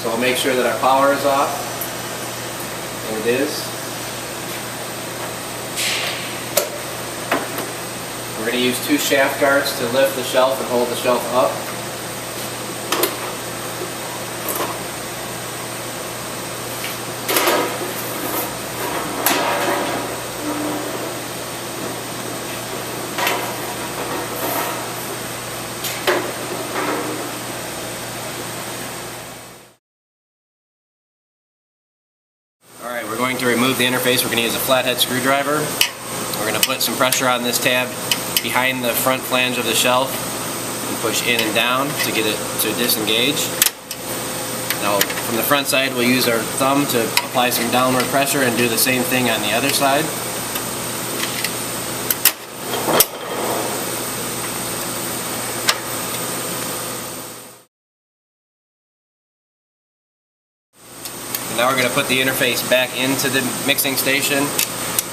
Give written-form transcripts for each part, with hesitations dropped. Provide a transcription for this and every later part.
So we'll make sure that our power is off, and it is. We're going to use 2 shaft guards to lift the shelf and hold the shelf up. Alright, we're going to remove the interface. We're going to use a flathead screwdriver. We're going to put some pressure on this tab behind the front flange of the shelf and push in and down to get it to disengage. Now from the front side we'll use our thumb to apply some downward pressure and do the same thing on the other side. And now we're going to put the interface back into the mixing station.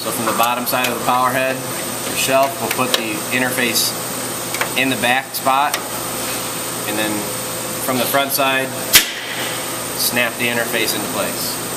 So from the bottom side of the power head or shelf, we'll put the interface in the back spot, and then from the front side, snap the interface into place.